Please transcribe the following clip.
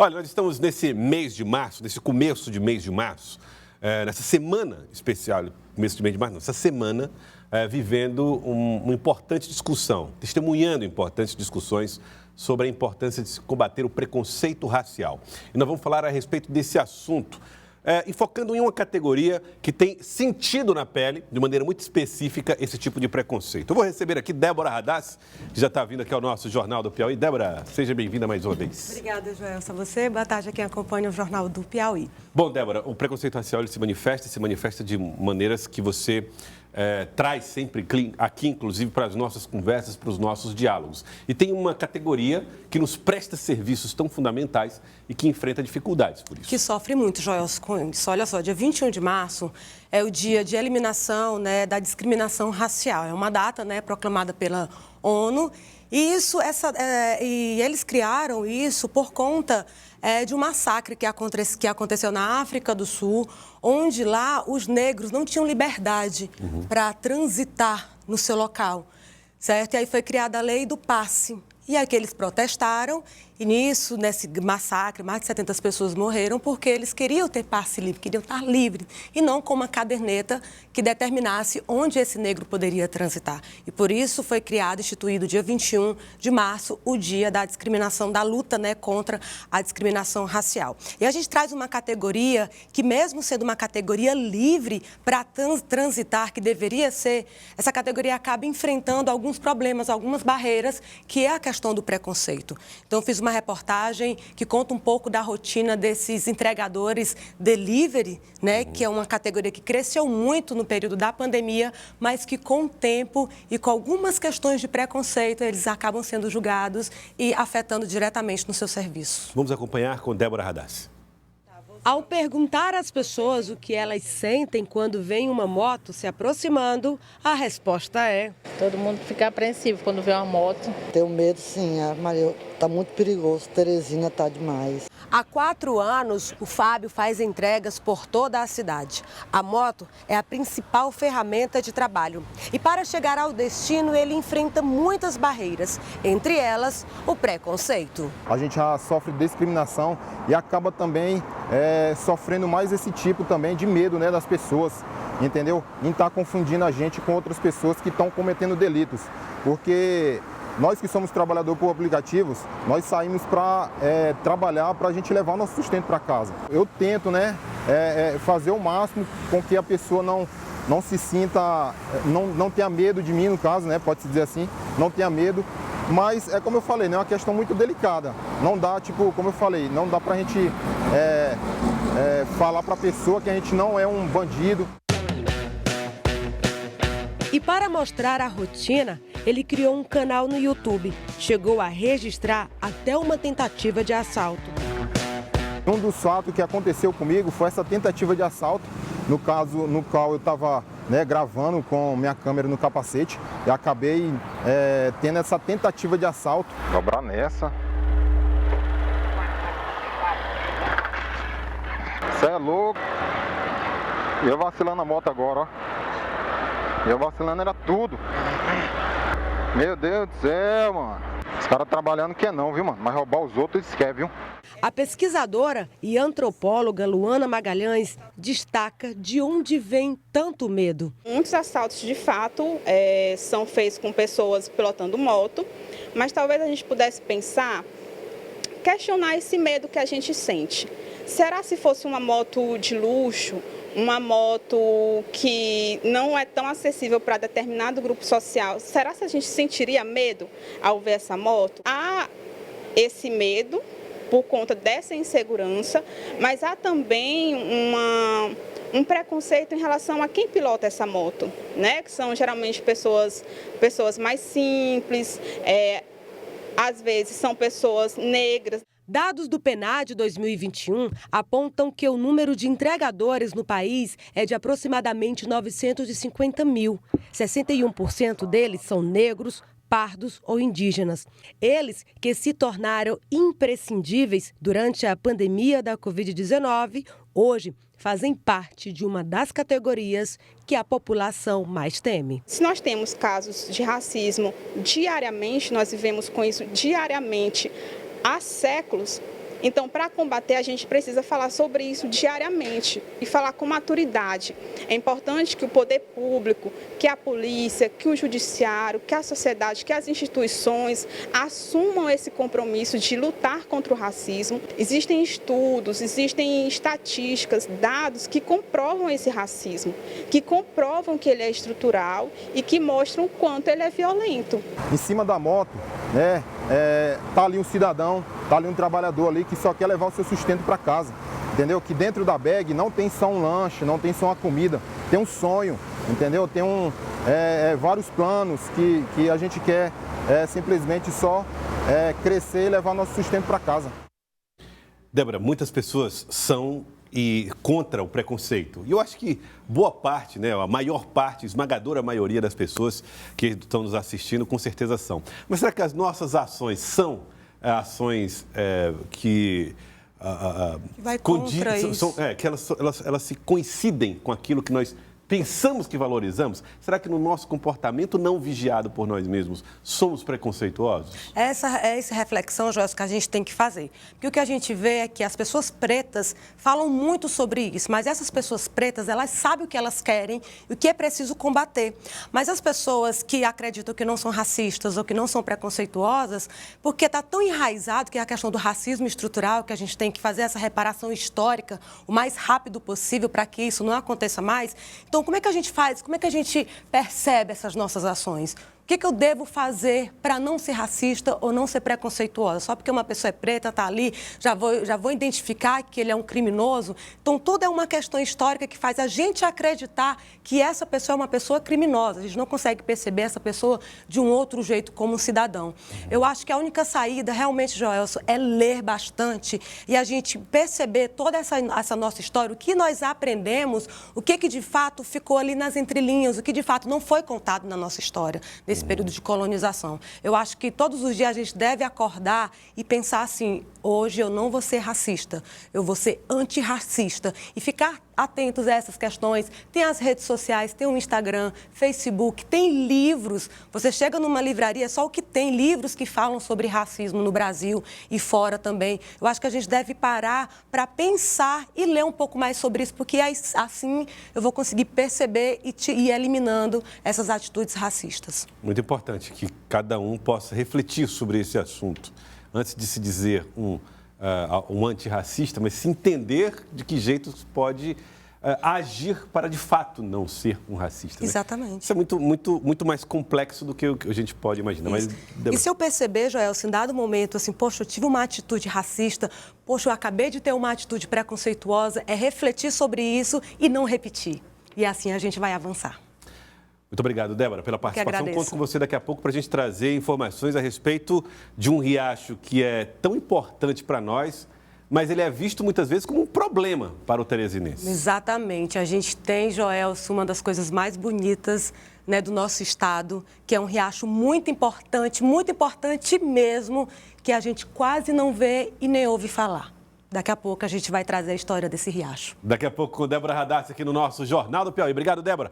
Olha, nós estamos nesse mês de março, nesse começo de mês de março, nessa semana especial, começo de mês de março, essa semana, vivendo uma importante discussão, testemunhando importantes discussões sobre a importância de se combater o preconceito racial. E nós vamos falar a respeito desse assunto, e focando em uma categoria que tem sentido na pele, de maneira muito específica, esse tipo de preconceito. Eu vou receber aqui Débora Radassi, que já está vindo aqui ao nosso Jornal do Piauí. Débora, seja bem-vinda mais uma vez. Obrigada, Joelson. Você, boa tarde a quem acompanha o Jornal do Piauí. Bom, Débora, o preconceito racial ele se manifesta de maneiras que você traz sempre aqui, inclusive, para as nossas conversas, para os nossos diálogos. E tem uma categoria que nos presta serviços tão fundamentais e que enfrenta dificuldades por isso. Que sofre muito, Joelson, com isso. Olha só, dia 21 de março é o dia de eliminação, da discriminação racial. É uma data, proclamada pela ONU. E e eles criaram isso por conta de um massacre que aconteceu na África do Sul, onde lá os negros não tinham liberdade para transitar no seu local, certo? E aí foi criada a lei do passe. E aí que eles protestaram, e nisso, nesse massacre, mais de 70 pessoas morreram porque eles queriam ter passe livre, queriam estar livres, e não com uma caderneta que determinasse onde esse negro poderia transitar. E por isso foi criado, instituído dia 21 de março, o dia da discriminação, da luta contra a discriminação racial. E a gente traz uma categoria que, mesmo sendo uma categoria livre para transitar, que deveria ser, essa categoria acaba enfrentando alguns problemas, algumas barreiras, que é a questão do preconceito. Então, eu fiz uma reportagem que conta um pouco da rotina desses entregadores delivery, que é uma categoria que cresceu muito no período da pandemia, mas que com o tempo e com algumas questões de preconceito, eles acabam sendo julgados e afetando diretamente no seu serviço. Vamos acompanhar com Débora Radassi. Ao perguntar às pessoas o que elas sentem quando vem uma moto se aproximando, a resposta é: todo mundo fica apreensivo quando vê uma moto. Tenho medo, sim, Maria, tá muito perigoso, Teresina tá demais. Há 4 anos, o Fábio faz entregas por toda a cidade. A moto é a principal ferramenta de trabalho. E para chegar ao destino, ele enfrenta muitas barreiras, entre elas o preconceito. A gente já sofre discriminação e acaba também sofrendo mais esse tipo também de medo das pessoas, entendeu? Em estar confundindo a gente com outras pessoas que estão cometendo delitos. Porque nós que somos trabalhadores por aplicativos, nós saímos para trabalhar, para a gente levar o nosso sustento para casa. Eu tento fazer o máximo com que a pessoa não se sinta, não tenha medo de mim, no caso, pode-se dizer assim, não tenha medo. Mas é como eu falei, é uma questão muito delicada. Não dá, como eu falei, não dá para a gente falar para a pessoa que a gente não é um bandido. E para mostrar a rotina, ele criou um canal no YouTube. Chegou a registrar até uma tentativa de assalto. Um dos fatos que aconteceu comigo foi essa tentativa de assalto, no caso no qual eu estava gravando com minha câmera no capacete e acabei tendo essa tentativa de assalto. Dobrar nessa. Você é louco. E eu vacilando a moto agora, ó. E eu vacilando era tudo. Meu Deus do céu, mano. Os caras trabalhando que não, viu, mano? Mas roubar os outros eles querem, viu? A pesquisadora e antropóloga Luana Magalhães destaca de onde vem tanto medo. Muitos assaltos, de fato, são feitos com pessoas pilotando moto, mas talvez a gente pudesse pensar, questionar esse medo que a gente sente. Será se fosse uma moto de luxo, uma moto que não é tão acessível para determinado grupo social, será que a gente sentiria medo ao ver essa moto? Há esse medo por conta dessa insegurança, mas há também um preconceito em relação a quem pilota essa moto, que são geralmente pessoas mais simples, às vezes são pessoas negras. Dados do PNAD 2021 apontam que o número de entregadores no país é de aproximadamente 950 mil. 61% deles são negros, pardos ou indígenas. Eles que se tornaram imprescindíveis durante a pandemia da Covid-19, hoje fazem parte de uma das categorias que a população mais teme. Se nós temos casos de racismo diariamente, nós vivemos com isso diariamente há séculos, Então, para combater, a gente precisa falar sobre isso diariamente e falar com maturidade. É importante que o poder público, que a polícia, que o judiciário, que a sociedade, que as instituições assumam esse compromisso de lutar contra o racismo. Existem estudos, existem estatísticas, dados que comprovam esse racismo, que comprovam que ele é estrutural e que mostram o quanto ele é violento. Em cima da moto, né, tá ali um cidadão, tá ali um trabalhador ali que só quer levar o seu sustento para casa, entendeu? Que dentro da bag não tem só um lanche, não tem só uma comida, tem um sonho, entendeu? Tem vários planos que a gente quer simplesmente só crescer e levar nosso sustento para casa. Débora, muitas pessoas são contra o preconceito. E eu acho que boa parte, né, a maior parte, a esmagadora maioria das pessoas que estão nos assistindo, com certeza são. Mas será que as nossas ações são ações que vai contra isso? Que elas se coincidem com aquilo que nós pensamos que valorizamos? Será que no nosso comportamento não vigiado por nós mesmos somos preconceituosos? Essa reflexão, Joelson, que a gente tem que fazer. Porque o que a gente vê é que as pessoas pretas falam muito sobre isso, mas essas pessoas pretas, elas sabem o que elas querem e o que é preciso combater. Mas as pessoas que acreditam que não são racistas ou que não são preconceituosas, porque está tão enraizado que é a questão do racismo estrutural, que a gente tem que fazer essa reparação histórica o mais rápido possível para que isso não aconteça mais. Então, como é que a gente faz? Como é que a gente percebe essas nossas ações? O que eu devo fazer para não ser racista ou não ser preconceituosa? Só porque uma pessoa é preta, está ali, já vou identificar que ele é um criminoso? Então, tudo é uma questão histórica que faz a gente acreditar que essa pessoa é uma pessoa criminosa. A gente não consegue perceber essa pessoa de um outro jeito como um cidadão. Eu acho que a única saída, realmente, Joelson, é ler bastante e a gente perceber toda essa nossa história, o que nós aprendemos, o que de fato ficou ali nas entrelinhas, o que de fato não foi contado na nossa história, nesse período de colonização. Eu acho que todos os dias a gente deve acordar e pensar assim, hoje eu não vou ser racista, eu vou ser antirracista e ficar atentos a essas questões. Tem as redes sociais, tem o Instagram, Facebook, tem livros. Você chega numa livraria, só o que tem, livros que falam sobre racismo no Brasil e fora também. Eu acho que a gente deve parar para pensar e ler um pouco mais sobre isso, porque assim eu vou conseguir perceber e ir eliminando essas atitudes racistas. Muito importante que cada um possa refletir sobre esse assunto, antes de se dizer um antirracista, mas se entender de que jeito pode agir para, de fato, não ser um racista. Exatamente. Né? Isso é muito mais complexo do que a gente pode imaginar. Mas... E se eu perceber, Joelson, em dado momento, assim, poxa, eu tive uma atitude racista, poxa, eu acabei de ter uma atitude preconceituosa, é refletir sobre isso e não repetir. E assim a gente vai avançar. Muito obrigado, Débora, pela participação. Conto com você daqui a pouco para a gente trazer informações a respeito de um riacho que é tão importante para nós, mas ele é visto muitas vezes como um problema para o teresinense. Exatamente. A gente tem, Joelson, uma das coisas mais bonitas, né, do nosso estado, que é um riacho muito importante mesmo, que a gente quase não vê e nem ouve falar. Daqui a pouco a gente vai trazer a história desse riacho. Daqui a pouco com Débora Radassi aqui no nosso Jornal do Piauí. Obrigado, Débora.